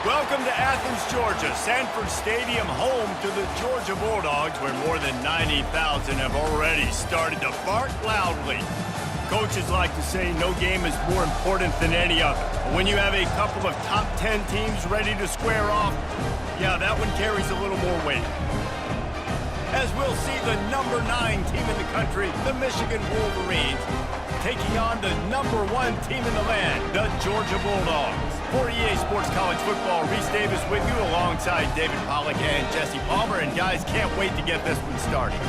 Welcome to Athens, Georgia, Sanford Stadium, home to the Georgia Bulldogs, where more than 90,000 have already started to bark loudly. Coaches like to say no game is more important than any other. But when you have a couple of top 10 teams ready to square off, yeah, that one carries a little more weight. As we'll see the number 9 team in the country, the Michigan Wolverines, taking on the number 1 team in the land, the Georgia Bulldogs. For EA Sports College Football, Reese Davis with you alongside David Pollack and Jesse Palmer. And guys, can't wait to get this one started.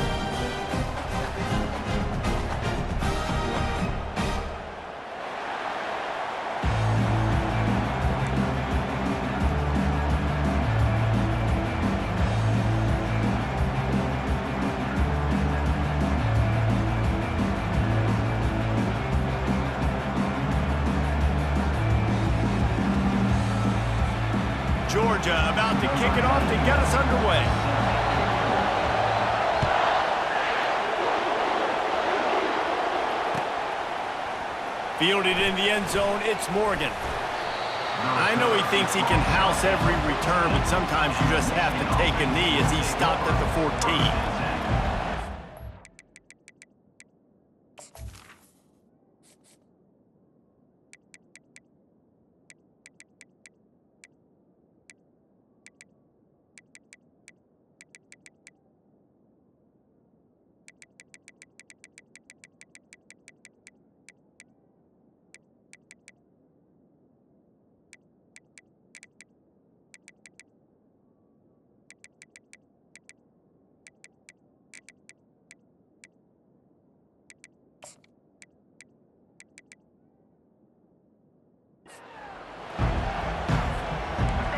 Georgia about to kick it off to get us underway. Fielded in the end zone, it's Morgan. I know he thinks he can house every return, but sometimes you just have to take a knee as he stopped at the 14.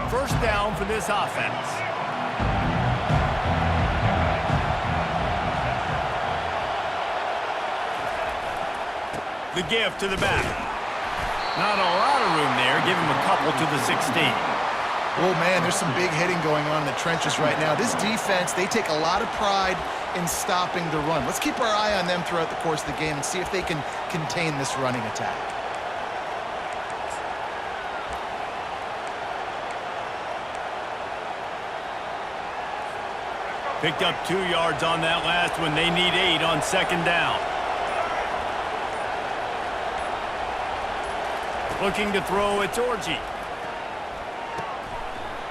First down for this offense. The give to the back. Not a lot of room there. Give him a couple to the 16. Oh, man, there's some big hitting going on in the trenches right now. This defense, they take a lot of pride in stopping the run. Let's keep our eye on them throughout the course of the game and see if they can contain this running attack. Picked up 2 yards on that last one. They need 8 on second down. Looking to throw, it's Orji.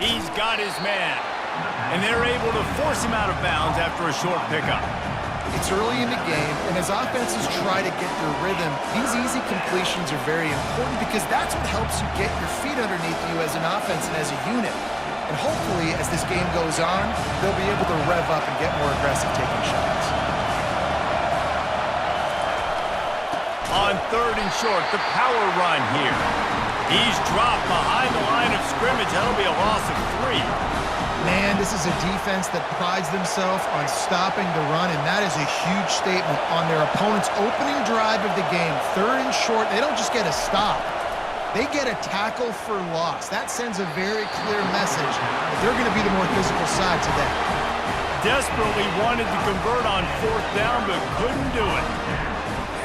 He's got his man. And they're able to force him out of bounds after a short pickup. It's early in the game, and as offenses try to get their rhythm, these easy completions are very important because that's what helps you get your feet underneath you as an offense and as a unit. And hopefully, as this game goes on, they'll be able to rev up and get more aggressive taking shots. On third and short, the power run here. He's dropped behind the line of scrimmage. That'll be a loss of 3. Man, this is a defense that prides themselves on stopping the run, and that is a huge statement on their opponent's opening drive of the game. Third and short, they don't just get a stop. They get a tackle for loss. That sends a very clear message that they're going to be the more physical side today. Desperately wanted to convert on fourth down, but couldn't do it.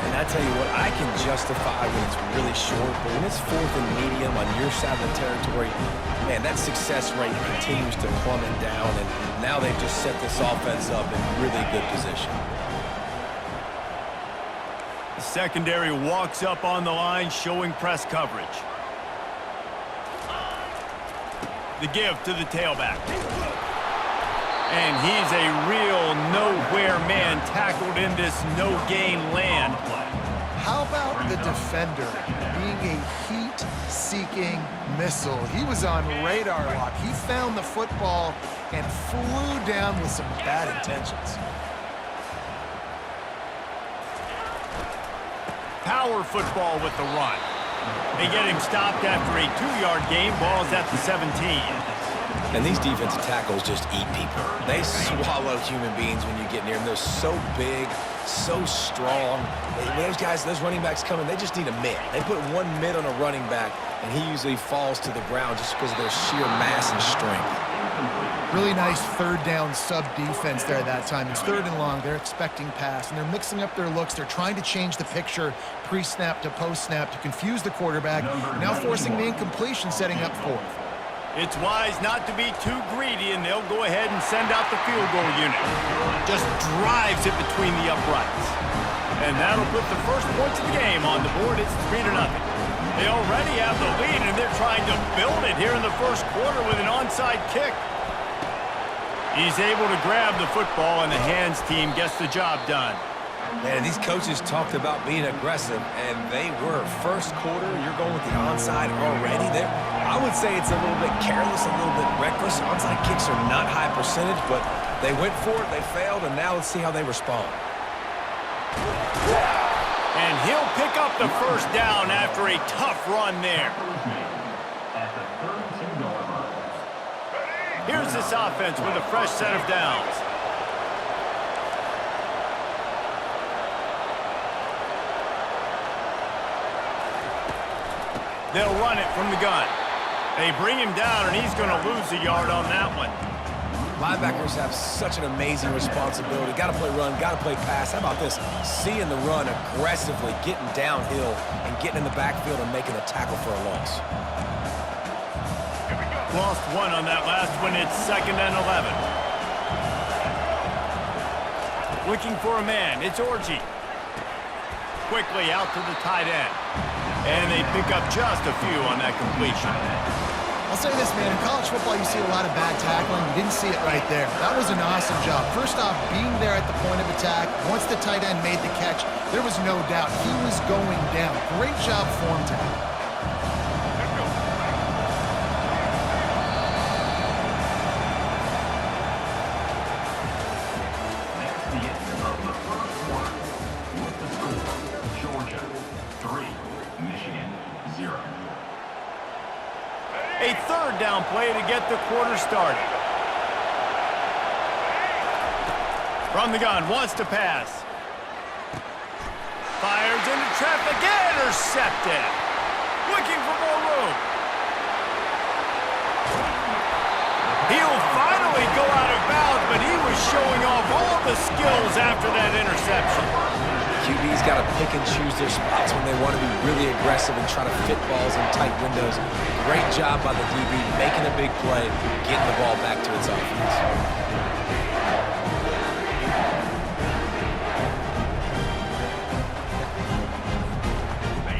And I tell you what, I can justify when it's really short, but when it's fourth and medium on your side of the territory, man, that success rate continues to plummet down, and now they've just set this offense up in really good position. The secondary walks up on the line, showing press coverage. The give to the tailback. And he's a real nowhere man tackled in this no-gain land play. How about the defender being a heat-seeking missile? He was on radar lock. He found the football and flew down with some bad intentions. Power football with the run. They get him stopped after a 2-yard gain. Ball's at the 17. And these defensive tackles just eat people. They swallow human beings when you get near them. They're so big, so strong. When those guys, those running backs come in, they just need a mid. They put one mid on a running back, and he usually falls to the ground just because of their sheer mass and strength. Really nice third down sub defense there that time. It's third and long. They're expecting pass, and they're mixing up their looks. They're trying to change the picture pre-snap to post-snap to confuse the quarterback, now forcing the incompletion, setting up fourth. It's wise not to be too greedy, and they'll go ahead and send out the field goal unit. Just drives it between the uprights. And that'll put the first points of the game on the board. It's 3-0. They already have the lead, and they're trying to build it here in the first quarter with an onside kick. He's able to grab the football, and the hands team gets the job done. Man, these coaches talked about being aggressive, and they were. First quarter, you're going with the onside already. I would say it's a little bit careless, a little bit reckless. Onside kicks are not high percentage, but they went for it, they failed, and now let's see how they respond. And he'll pick up the first down after a tough run there. Here's this offense with a fresh set of downs. They'll run it from the gun. They bring him down, and he's going to lose a yard on that one. Linebackers have such an amazing responsibility. Got to play run, got to play pass. How about this? Seeing the run aggressively, getting downhill, and getting in the backfield and making a tackle for a loss. Lost one on that last one. It's 2nd and 11. Looking for a man. It's Orji. Quickly out to the tight end. And they pick up just a few on that completion. I'll say this, man. In college football, you see a lot of bad tackling. You didn't see it right there. That was an awesome job. First off, being there at the point of attack. Once the tight end made the catch, there was no doubt he was going down. Great job form tackle. A third down play to get the quarter started. From the gun, wants to pass. Fires into traffic, intercepted. Looking for more room. He'll finally go out of bounds, but he was showing off all the skills after that interception. QB's got to pick and choose their spots when they want to be really aggressive and try to fit balls in tight windows. Great job by the DB making a big play, getting the ball back to its offense.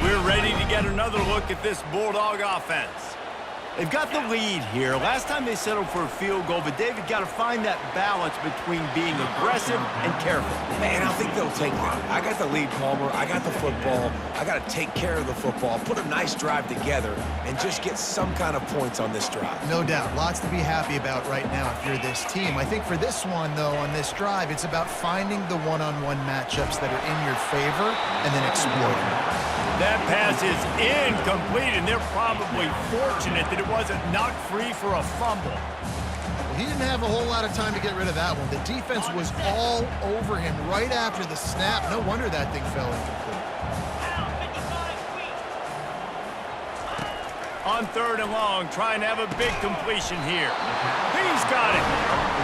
We're ready to get another look at this Bulldog offense. They've got the lead here. Last time they settled for a field goal, but David got to find that balance between being aggressive and careful. Man, I think they'll take that. I got the lead, Palmer. I got the football. I got to take care of the football, put a nice drive together, and just get some kind of points on this drive. No doubt. Lots to be happy about right now if you're this team. I think for this one, though, on this drive, it's about finding the one-on-one matchups that are in your favor and then exploiting them. That pass is incomplete, and they're probably fortunate that it wasn't knocked free for a fumble. Well, he didn't have a whole lot of time to get rid of that one. The defense was all over him right after the snap. No wonder that thing fell incomplete. On 3rd and long, trying to have a big completion here. He's got it.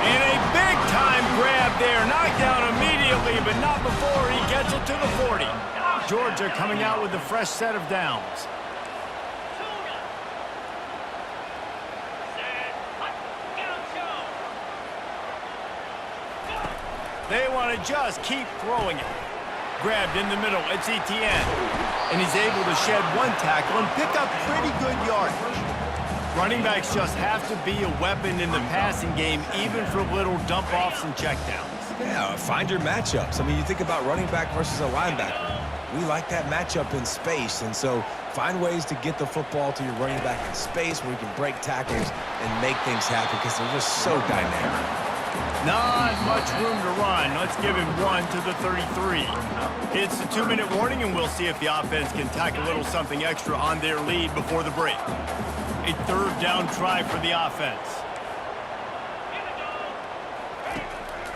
And a big-time grab there. Knocked down immediately, but not before he gets it to the 40. Georgia coming out with a fresh set of downs. They want to just keep throwing it. Grabbed in the middle, it's Etienne. And he's able to shed one tackle and pick up pretty good yardage. Running backs just have to be a weapon in the passing game, even for little dump-offs and checkdowns. Yeah, find your matchups. I mean, you think about running back versus a linebacker. We like that matchup in space, and so find ways to get the football to your running back in space where you can break tackles and make things happen because they're just so dynamic. Not much room to run. Let's give him one to the 33. It's a 2-minute warning, and we'll see if the offense can tack a little something extra on their lead before the break. A 3rd down try for the offense.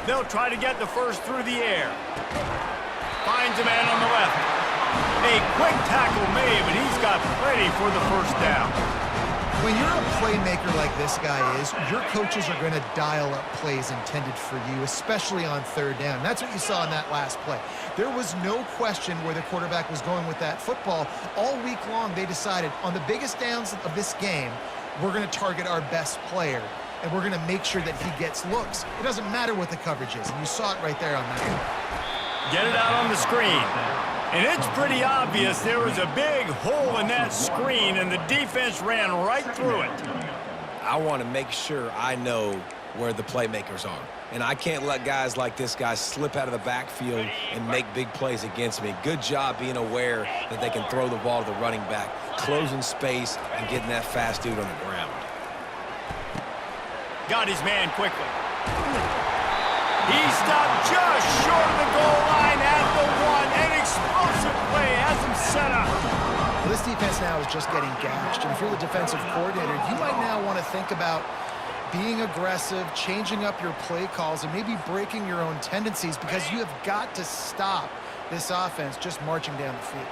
They'll try to get the first through the air. Finds a man on the left. A quick tackle made, but he's got plenty for the first down. When you're a playmaker like this guy is, your coaches are going to dial up plays intended for you, especially on 3rd down. That's what you saw in that last play. There was no question where the quarterback was going with that football. All week long, they decided on the biggest downs of this game, we're going to target our best player, and we're going to make sure that he gets looks. It doesn't matter what the coverage is, and you saw it right there on that one. Get it out on the screen. And it's pretty obvious there was a big hole in that screen, and the defense ran right through it. I want to make sure I know where the playmakers are. And I can't let guys like this guy slip out of the backfield and make big plays against me. Good job being aware that they can throw the ball to the running back, closing space, and getting that fast dude on the ground. Got his man quickly. He stopped just short of the goal line at the one. An explosive play has him set up. Well, this defense now is just getting gashed. And if you're the defensive coordinator, you might now want to think about being aggressive, changing up your play calls, and maybe breaking your own tendencies, because you have got to stop this offense just marching down the field.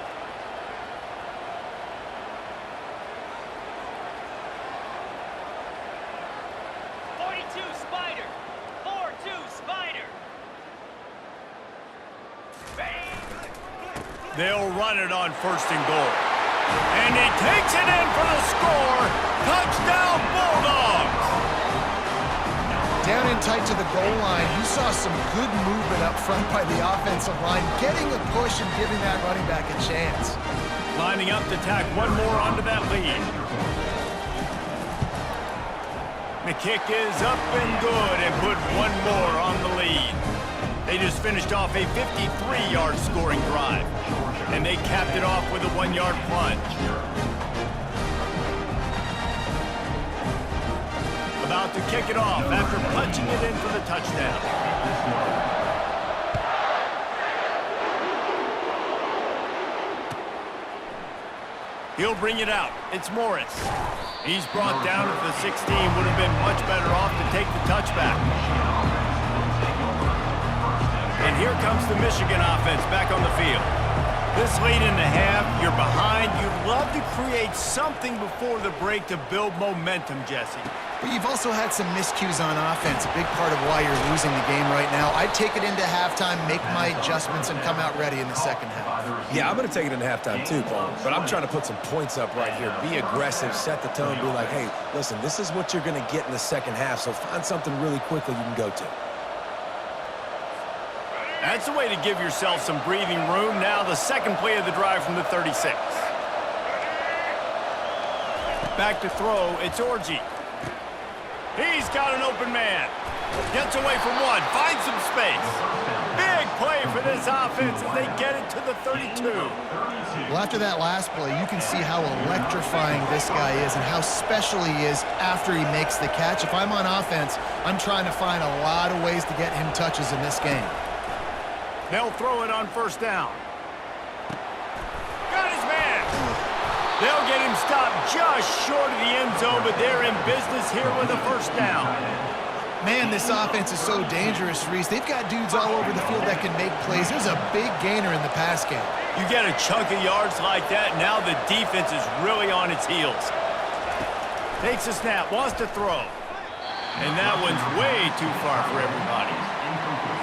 They'll run it on 1st and goal. And he takes it in for the score. Touchdown, Bulldogs! Down in tight to the goal line, you saw some good movement up front by the offensive line, getting a push and giving that running back a chance. Lining up to tack one more onto that lead. The kick is up and good, and put one more on the lead. They just finished off a 53-yard scoring drive, and they capped it off with a 1-yard plunge. About to kick it off after punching it in for the touchdown. He'll bring it out. It's Morris. He's brought down at the 16. Would have been much better off to take the touchback. And here comes the Michigan offense back on the field. This late in the half, you're behind. You'd love to create something before the break to build momentum, Jesse. But you've also had some miscues on offense, a big part of why you're losing the game right now. I'd take it into halftime, make my adjustments, and come out ready in the second half. Yeah, I'm going to take it into halftime too, Paul. But I'm trying to put some points up right here. Be aggressive, set the tone, be like, hey, listen, this is what you're going to get in the second half, so find something really quickly you can go to. That's the way to give yourself some breathing room. Now the second play of the drive from the 36. Back to throw, it's Orji. He's got an open man. Gets away from one, finds some space. Big play for this offense as they get it to the 32. Well, after that last play, you can see how electrifying this guy is and how special he is after he makes the catch. If I'm on offense, I'm trying to find a lot of ways to get him touches in this game. They'll throw it on 1st down. Got his man. They'll get him stopped just short of the end zone, but they're in business here with a 1st down. Man, this offense is so dangerous, Reese. They've got dudes all over the field that can make plays. There's a big gainer in the pass game. You get a chunk of yards like that, now the defense is really on its heels. Takes a snap, wants to throw. And that one's way too far for everybody.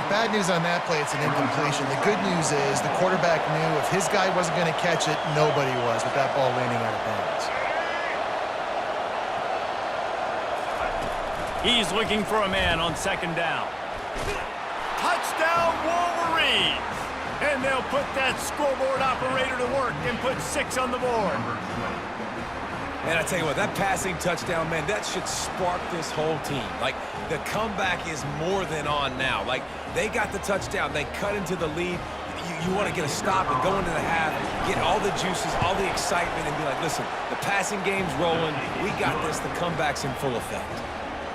Bad news on that play, it's an incompletion. The good news is the quarterback knew if his guy wasn't going to catch it, nobody was with that ball landing out of bounds. He's looking for a man on 2nd down. Touchdown, Wolverines! And they'll put that scoreboard operator to work and put 6 on the board. Man, I tell you what, that passing touchdown, man, that should spark this whole team. Like, the comeback is more than on now. Like, they got the touchdown. They cut into the lead. You want to get a stop and go into the half, get all the juices, all the excitement, and be like, listen, the passing game's rolling. We got this. The comeback's in full effect.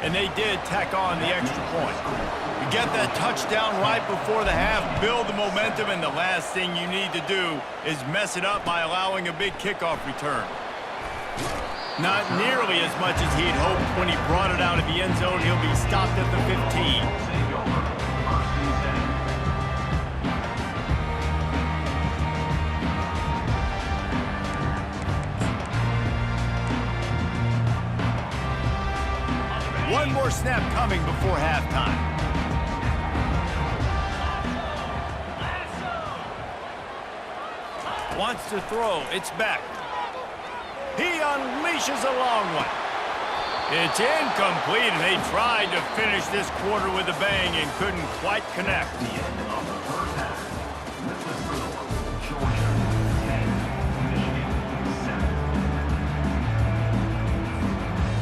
And they did tack on the extra point. You get that touchdown right before the half, build the momentum, and the last thing you need to do is mess it up by allowing a big kickoff return. Not nearly as much as he'd hoped when he brought it out of the end zone. He'll be stopped at the 15. One more snap coming before halftime. Wants to throw. It's back. He unleashes a long one. It's incomplete, and they tried to finish this quarter with a bang and couldn't quite connect.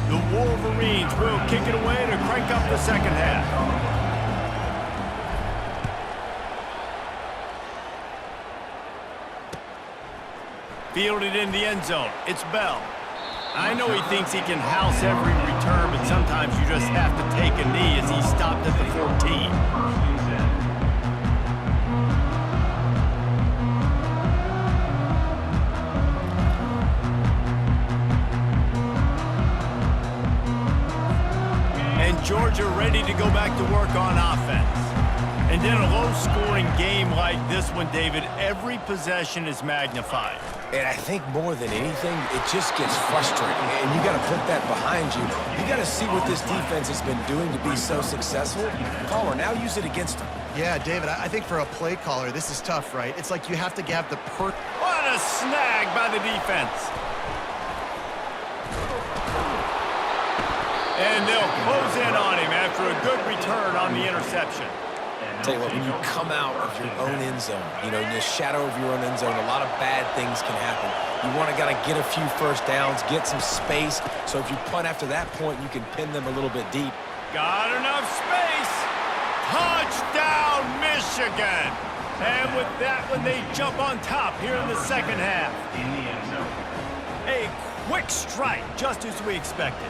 The Wolverines will kick it away to crank up the second half. Fielded in the end zone. It's Bell. I know he thinks he can house every return, but sometimes you just have to take a knee as he stopped at the 14. And Georgia ready to go back to work on offense. And in a low-scoring game like this one, David, every possession is magnified. And I think more than anything, it just gets frustrating. And you got to put that behind you. You got to see what this defense has been doing to be so successful. Palmer, now use it against them. Yeah, David, I think for a play caller, this is tough, right? It's like you have to have the What a snag by the defense. And they'll close in on him after a good return on the interception. Tell you what, when you come out of your own end zone, you know, in the shadow of your own end zone, a lot of bad things can happen. You want to get a few first downs, get some space, so if you punt after that point, you can pin them a little bit deep. Got enough space. Touchdown, Michigan. And with that one, they jump on top here in the second half. A quick strike, just as we expected.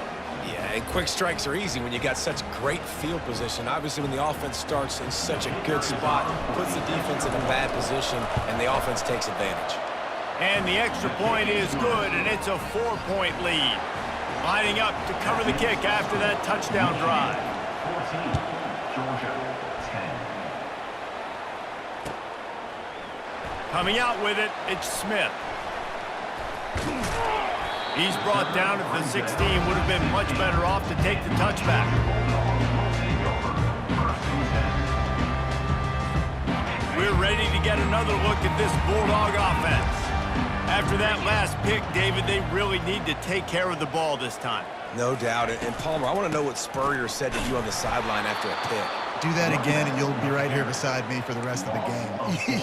Yeah, and quick strikes are easy when you got such great field position. Obviously, when the offense starts in such a good spot, puts the defense in a bad position, and the offense takes advantage. And the extra point is good, and it's a 4-point lead. Lining up to cover the kick after that touchdown drive. 14, Georgia, 10. Coming out with it, it's Smith. He's brought down at the 16. Would have been much better off to take the touchback. We're ready to get another look at this Bulldog offense. After that last pick, David, they really need to take care of the ball this time. No doubt. And Palmer, I want to know what Spurrier said to you on the sideline after a pick. Do that again, and you'll be right here beside me for the rest of the game.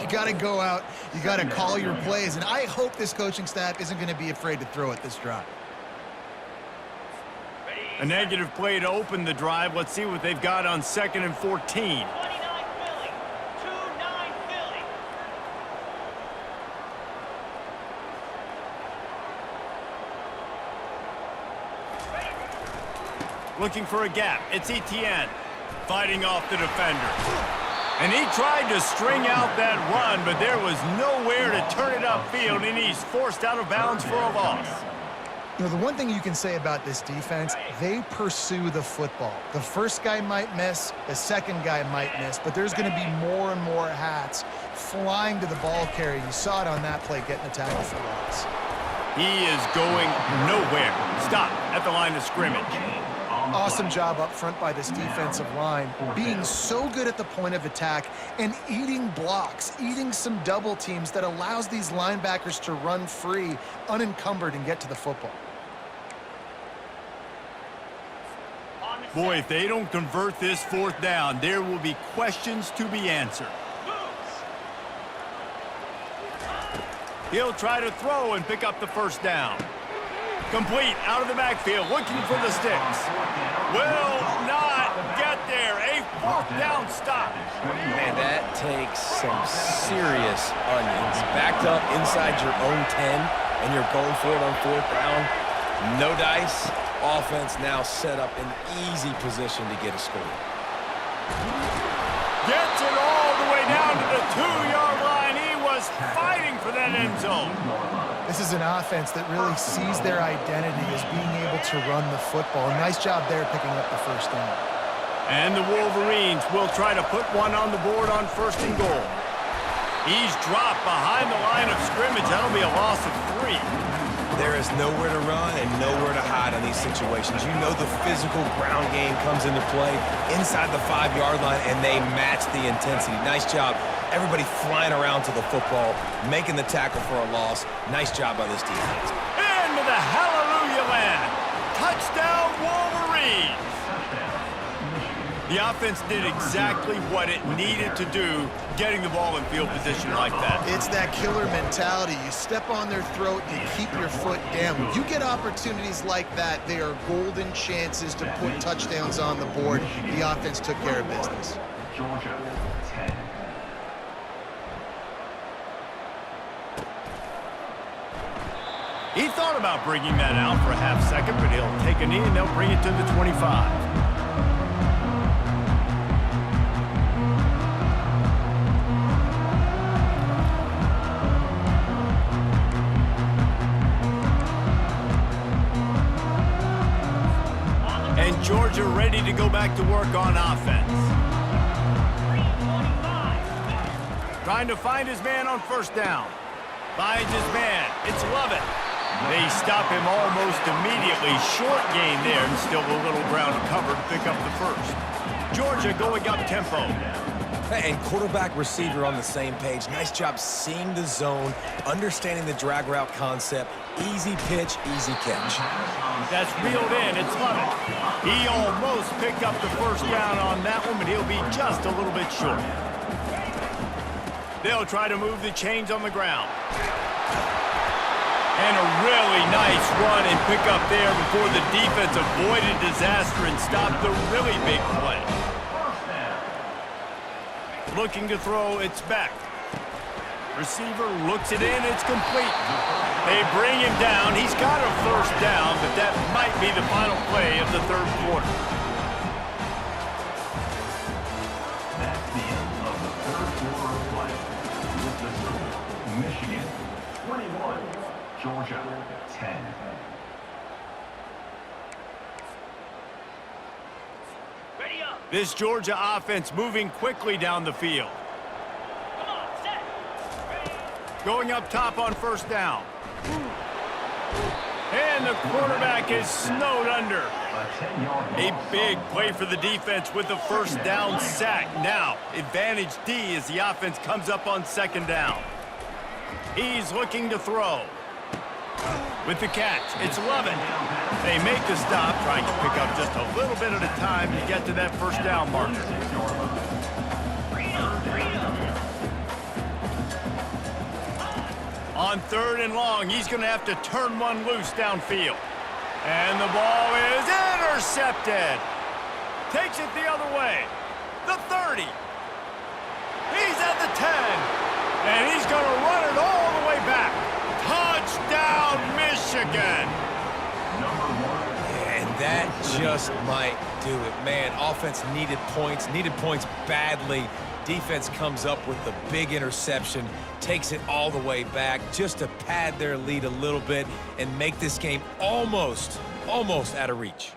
You got to go out. You got to call your plays, and I hope this coaching staff isn't going to be afraid to throw it this drive. A negative play to open the drive. Let's see what they've got on 2nd and 14. Looking for a gap. It's Etienne. Fighting off the defender. And he tried to string out that run, but there was nowhere to turn it upfield, and he's forced out of bounds for a loss. You know, the one thing you can say about this defense, they pursue the football. The first guy might miss, the second guy might miss, but there's going to be more and more hats flying to the ball carrier. You saw it on that play, getting a tackle for loss. He is going nowhere. Stop at the line of scrimmage. Awesome job up front by this defensive line, being so good at the point of attack and eating blocks, eating some double teams that allows these linebackers to run free, unencumbered, and get to the football. Boy, if they don't convert this 4th down, there will be questions to be answered. He'll try to throw and pick up the 1st down. Complete out of the backfield, looking for the sticks. Will not get there. A 4th down stop. Man, that takes some serious onions. Backed up inside your own 10, and you're going for it on 4th down. No dice. Offense now set up in easy position to get a score. Gets it all the way down to the 2-yard line. He was fighting for that end zone. This is an offense that really sees their identity as being able to run the football. Nice job there picking up the 1st down. And the Wolverines will try to put one on the board on 1st and goal. He's dropped behind the line of scrimmage. That'll be a loss of 3. There is nowhere to run and nowhere to hide in these situations. You know the physical ground game comes into play inside the 5-yard line, and they match the intensity. Nice job. Everybody flying around to the football, making the tackle for a loss. Nice job by this defense. Into the hallelujah land. Touchdown, Wolverines. The offense did exactly what it needed to do, getting the ball in field position like that. It's that killer mentality. You step on their throat, you keep your foot down. When you get opportunities like that, they are golden chances to put touchdowns on the board. The offense took care of business. Georgia, 10. He thought about bringing that out for a half second, but he'll take a knee and they'll bring it to the 25. And Georgia ready to go back to work on offense. Trying to find his man on first down. Finds his man. It's Lovett. They stop him almost immediately. Short gain there, and still a little ground covered. Pick up the first. Georgia going up tempo. And quarterback receiver on the same page. Nice job seeing the zone, understanding the drag route concept. Easy pitch, easy catch. That's reeled in. It's Lovett. He almost picked up the first down on that one, but he'll be just a little bit short. They'll try to move the chains on the ground. And a really nice run and pick up there before the defense avoided disaster and stopped the really big play. Looking to throw, it's back. Receiver looks it in, it's complete. They bring him down. He's got a first down, but that might be the final play of the third quarter. That's the end of the third quarter of play. With the score, Michigan, 21. Georgia, 10. This Georgia offense moving quickly down the field. Going up top on first down. And the quarterback is snowed under. A big play for the defense with the first down sack. Now, advantage D as the offense comes up on second down. He's looking to throw. With the catch, it's Lovett. They make the stop, trying to pick up just a little bit at a time to get to that first down marker. On third and long, he's going to have to turn one loose downfield. And the ball is intercepted. Takes it the other way. The 30. He's at the 10. And he's going to run it all the way back. Touchdown, Michigan. And that just might do it. Man, offense needed points badly. Defense comes up with the big interception, takes it all the way back just to pad their lead a little bit and make this game almost out of reach.